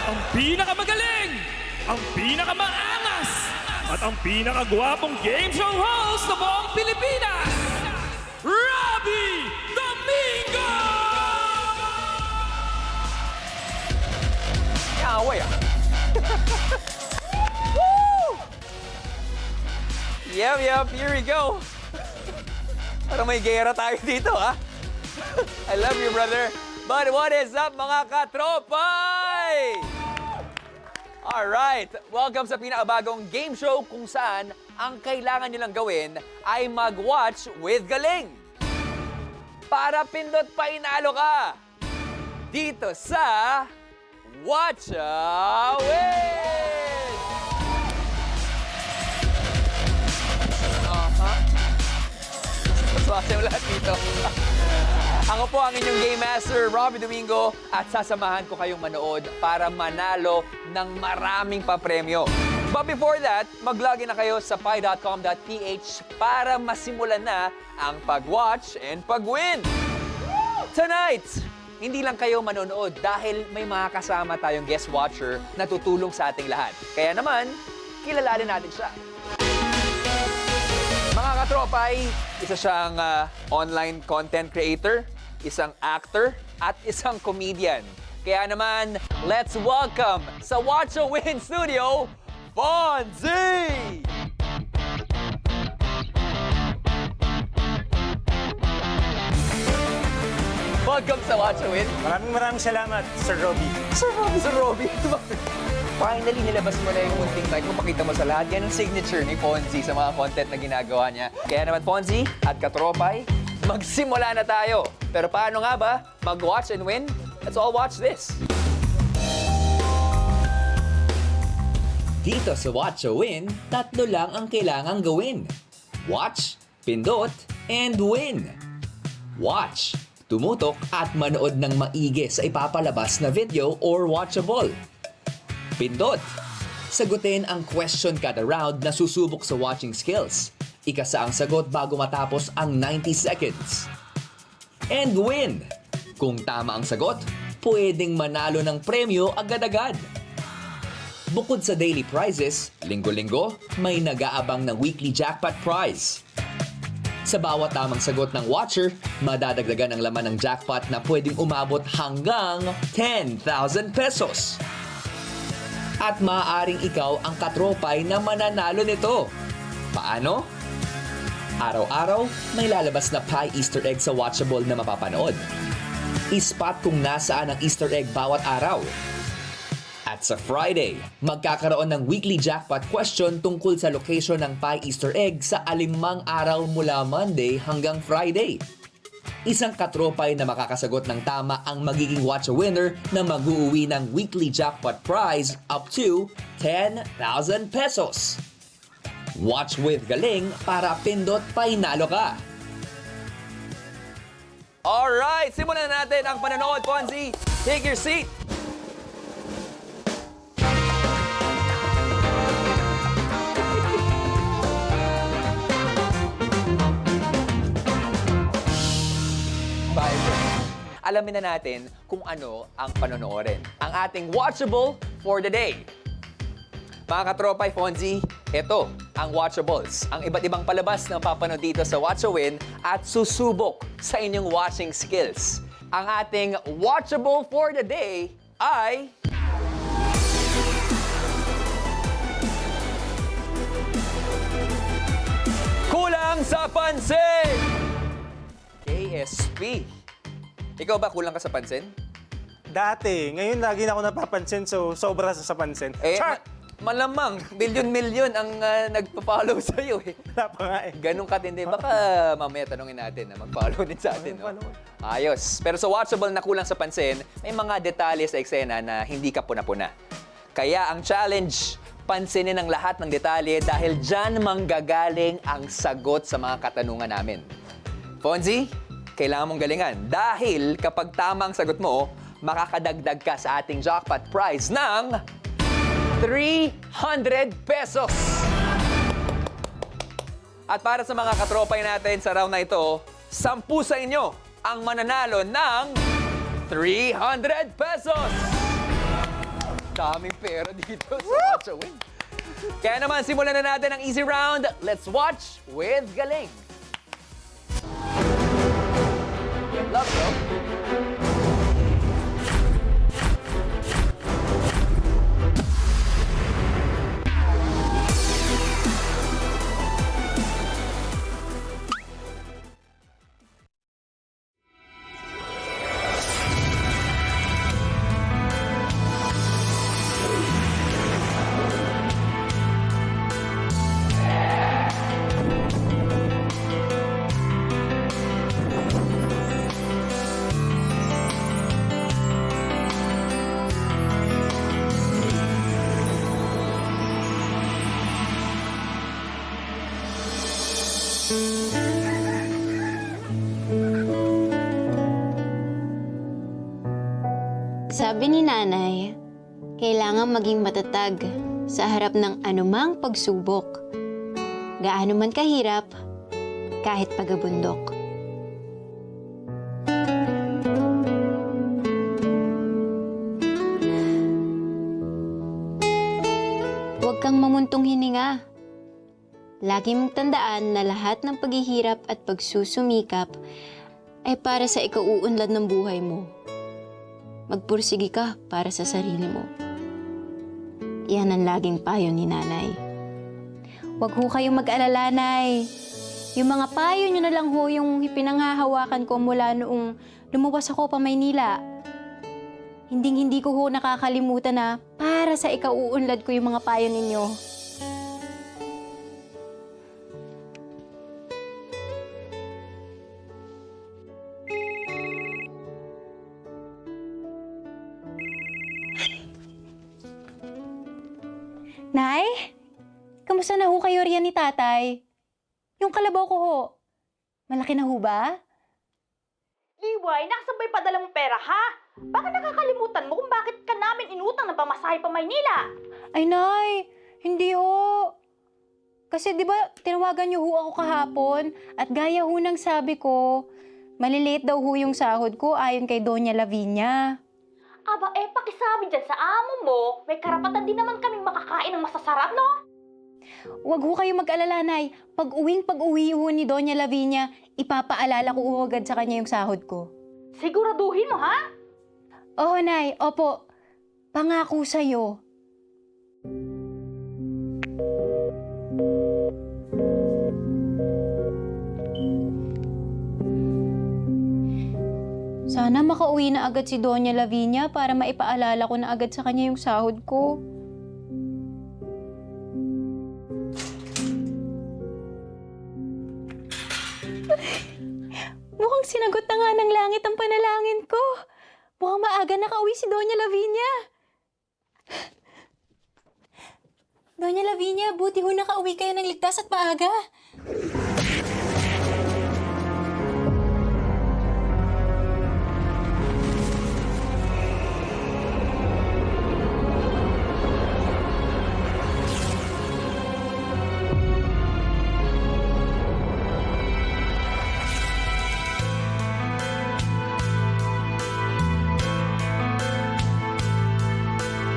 ang pinakamagaling, ang pinakamaangas, at ang pinakagwapong game show host sa buong Pilipinas, Robbie Domingo! Away ah. Woo! Yep, here we go. Parang may gera tayo dito, ha? I love you, brother. But what is up, mga katropay? Alright, welcome sa pinakabagong game show kung saan ang kailangan nyo lang gawin ay mag-watch with galing. Para pindot pa inalo ka. Dito sa Watch a Win! Watch a lahat dito. Ako po ang inyong Game Master, Robbie Domingo, at sasamahan ko kayong manood para manalo ng maraming papremyo. But before that, mag-login na kayo sa pi.com.ph para masimulan na ang pag-watch and pag-win. Tonight, hindi lang kayo manonood dahil may mga kasama tayong guest watcher na tutulong sa ating lahat. Kaya naman, kilalanin natin siya. Mga katropay, isa siyang online content creator, isang actor, at isang comedian. Kaya naman, let's welcome sa Watch a Win Studio, Fonzie! Welcome sa Watch a Win. Maraming salamat, Sir Robbie. Sir Robbie, finally nilabas mo na yung munting mic mo, pakita mo sa lahat. Yan ang signature ni Fonzie sa mga content na ginagawa niya. Kaya naman, Fonzie at katropay, magsimula na tayo. Pero paano nga ba mag-watch and win? Let's all watch this. Dito sa Watch a Win, tatlo lang ang kailangang gawin. Watch, pindot, and win. Watch, tumutok at manood ng maigi sa ipapalabas na video or watchable. Pindot, sagutin ang question kada round na susubok sa watching skills. Ikasa ang sagot bago matapos ang 90 seconds. And win, kung tama ang sagot, pwedeng manalo ng premyo agad-agad. Bukod sa daily prizes, linggo-linggo, may nag-aabang ng weekly jackpot prize. Sa bawat tamang sagot ng watcher, madadagdagan ang laman ng jackpot na pwedeng umabot hanggang 10,000 pesos. At maaaring ikaw ang katropay na mananalo nito. Paano? Araw-araw, may lalabas na pie Easter egg sa watchable na mapapanood. I-spot kung nasaan ang Easter egg bawat araw. At sa Friday, magkakaroon ng weekly jackpot question tungkol sa location ng pie Easter egg sa 5 araw mula Monday hanggang Friday. Isang katropay na makakasagot ng tama ang magiging watch a winner na mag-uuwi ng weekly jackpot prize up to 10,000 pesos. Watch with galing para pindot painalo ka. Alright, simulan na natin ang panonood, Fonzie. Take your seat. Alamin na natin kung ano ang panonoorin. Ang ating watchable for the day. Mga katropay, Fonzie, ito ang watchables. Ang iba't ibang palabas na papanood dito sa Watch a Win at susubok sa inyong watching skills. Ang ating watchable for the day ay... Kulang sa pansin! KSP. Ikaw ba kulang ka sa pansin? Dati, ngayon lagi na ako napapansin, so sobra sa pansin. Char! Malamang, milyon-milyon ang nagpa-follow sa'yo eh. Wala pa nga eh. Ganun katindi. Baka mamaya tanongin natin na mag-follow din sa atin. No? Ayos. Pero sa watchable na kulang sa pansin, may mga detalye sa eksena na hindi ka puna-puna. Kaya ang challenge, pansinin ang lahat ng detalye dahil dyan manggagaling ang sagot sa mga katanungan namin. Fonzie, kailangan mong galingan dahil kapag tamang sagot mo, makakadagdag ka sa ating jackpot prize ng 300 pesos. At para sa mga katropay natin sa round na ito, 10 sa inyo ang mananalo ng 300 pesos. daming pera dito sa Watch a Win. Kaya naman, simulan na natin ang easy round. Let's watch with Galing. Love, bro. Sabi ni nanay, kailangan maging matatag sa harap ng anumang pagsubok. Gaano man kahirap, kahit pagabundok. Huwag kang mamuntong hininga. Lagi mong tandaan na lahat ng paghihirap at pagsusumikap ay para sa ikauunlad ng buhay mo. Magpursige ka para sa sarili mo. Iyan ang laging payo ni nanay. Huwag ho kayong mag-alala, nay. Yung mga payo nyo na lang ho yung pinanghahawakan ko mula noong lumuwas ako pa Maynila. Hinding-hindi ko ho nakakalimutan na para sa ikauunlad ko yung mga payo ninyo. Nay, kamusta na ho kayo riyan ni tatay? Yung kalabaw ko ho, malaki na ho ba? Liway, nakasabay padala mong pera, ha? Bakit nakakalimutan mo kung bakit ka namin inutang ng pamasahe pa Maynila? Ay, nay, hindi ho. Kasi di ba tinawagan niyo ho ako kahapon at gaya ho ng sabi ko, maliliit daw ho yung sahod ko ayon kay Doña Lavinia. Aba, pakisabi dyan sa amo mo, may karapatan din naman kaming makakain ng masasarap, no? Huwag ho kayo mag-alala, nay. Pag-uwi ho ni Doña Lavinia, ipapaalala ko ho agad sa kanya yung sahod ko. Siguraduhin mo, ha? Oo, nay. Opo. Pangako sa'yo. Sana makauwi na agad si Doña Lavinia para maipaalala ko na agad sa kanya yung sahod ko. Mukhang sinagot na nga ng langit ang panalangin ko. Mukhang maaga nakauwi si Doña Lavinia. Doña Lavinia, buti ho nakauwi kayo ng ligtas at maaga.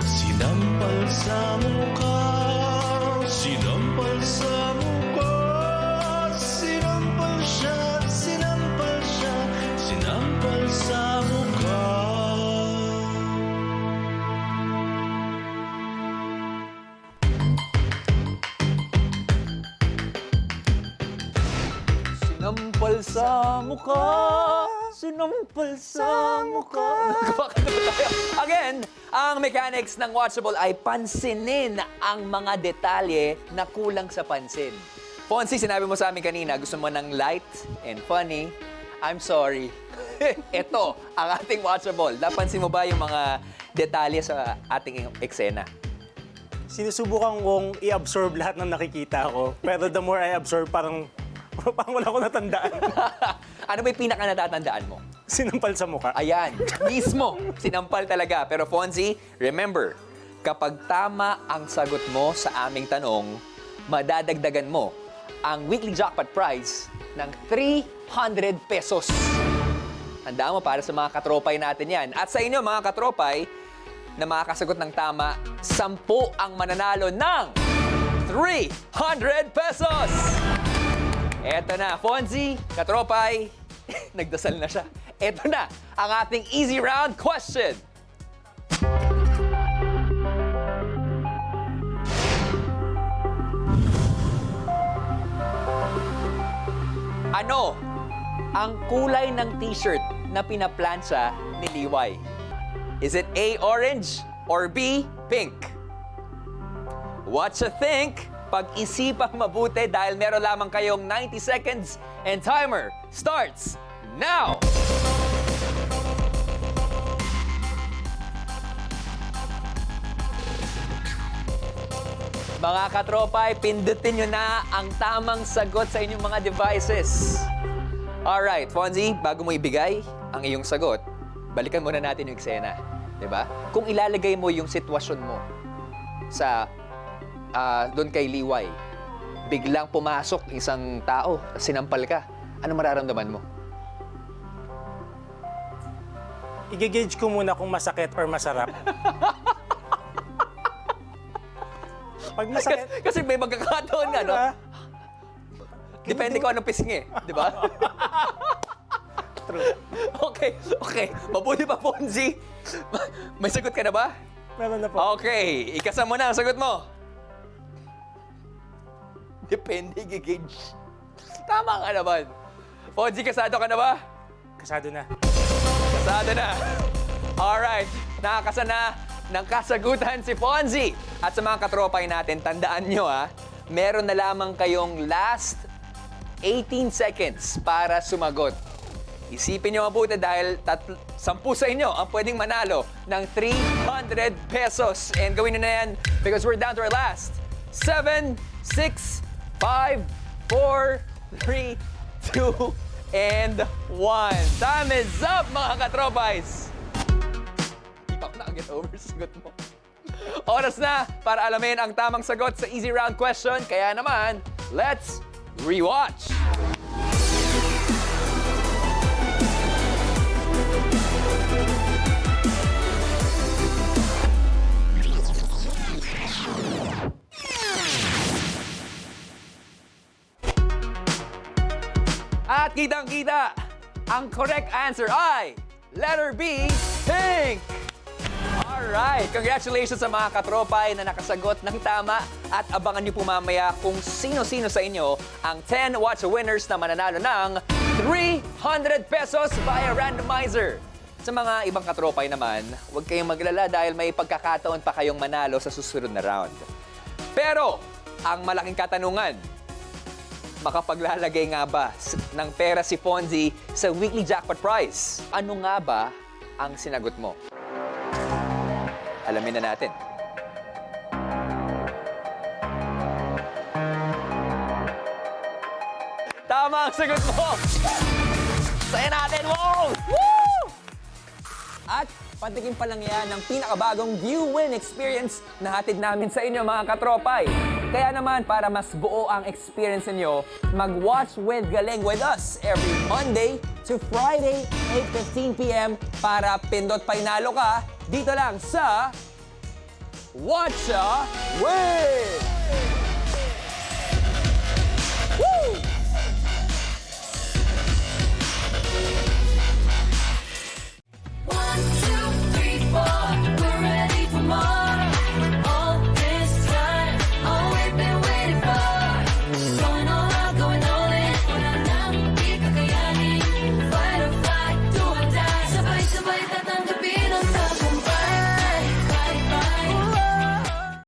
Sinampal sa mukha, sinampal sa mukha, sinampal siya, sinampal siya, sinampal sa mukha. Sinampal sa mukha, sinampal sa mukha. Again, ang mechanics ng Watchable ay pansinin ang mga detalye na kulang sa pansin. Fonzie, sinabi mo sa amin kanina, gusto mo ng light and funny. I'm sorry. Ito, ang ating Watchable. Napansin mo ba yung mga detalye sa ating eksena? Sinusubukan kong i-absorb lahat ng nakikita ko. Pero the more I absorb, parang wala ko natandaan. Ano ba yung pinaka-natatandaan mo? Sinampal sa mukha. Ayan, mismo, sinampal talaga. Pero Fonzie, remember, kapag tama ang sagot mo sa aming tanong, madadagdagan mo ang weekly jackpot prize ng 300 pesos. Tandaan mo para sa mga katropay natin yan. At sa inyo, mga katropay, na makakasagot ng tama, 10 ang mananalo ng 300 pesos! Eto na, Fonzie, Katropay, nagdasal na siya. Eto na ang ating easy round question. Ano ang kulay ng t-shirt na pinaplansya ni Liway? Is it A, orange, or B, pink? What you think? Pag-isipang mabuti dahil meron lamang kayong 90 seconds and timer starts now! Mga katropay, pindutin nyo na ang tamang sagot sa inyong mga devices. Alright, Fonzie, bago mo ibigay ang iyong sagot, balikan muna natin yung eksena. Diba? Kung ilalagay mo yung sitwasyon mo sa doon kay Liway, biglang pumasok isang tao, sinampal ka, ano mararamdaman mo? I-gauge ko muna kung masakit or masarap. Pag masakit, Kasi may magkakataon nga, no? diba? Depende kung anong pisngi, di ba? True. Okay. Mabuti pa, Fonzie. May sagot ka na ba? Meron na po. Okay, ikasa mo na ang sagot mo. Depende, gigage. Tama ka naman. Fonzie, kasado ka na ba? Kasado na. Kasado na. Alright, nakakasa na ng kasagutan si Fonzie. At sa mga katropay natin, tandaan nyo meron na lamang kayong last 18 seconds para sumagot. Isipin nyo mabuti dahil 10 sa inyo ang pwedeng manalo ng 300 pesos. And gawin nyo na yan because we're down to our last 7, 6, 5, 4, 3, 2, and 1. Time is up, mga katropays! Hindi pa ako nakaget over sa sagot mo. Oras na para alamin ang tamang sagot sa easy round question. Kaya naman, let's rewatch! At kitang-kita, ang correct answer ay letter B, pink! Alright, congratulations sa mga katropay na nakasagot ng tama at abangan niyo po mamaya kung sino-sino sa inyo ang 10 Watch winners na mananalo ng 300 pesos via randomizer. Sa mga ibang katropay naman, huwag kayong maglala dahil may pagkakataon pa kayong manalo sa susunod na round. Pero, ang malaking katanungan, makapaglalagay nga ba ng pera si Fonzie sa weekly jackpot prize? Ano nga ba ang sinagot mo? Alamin na natin. Tama ang sagot mo! Saya natin! Wow! Woo! At patikim pa lang yan ng pinakabagong View Win experience na hatid namin sa inyo, mga katropay. Kaya naman, para mas buo ang experience niyo, mag-watch with Galing with us every Monday to Friday, 8:15 p.m. para pindot painalo ka dito lang sa Watcha Win!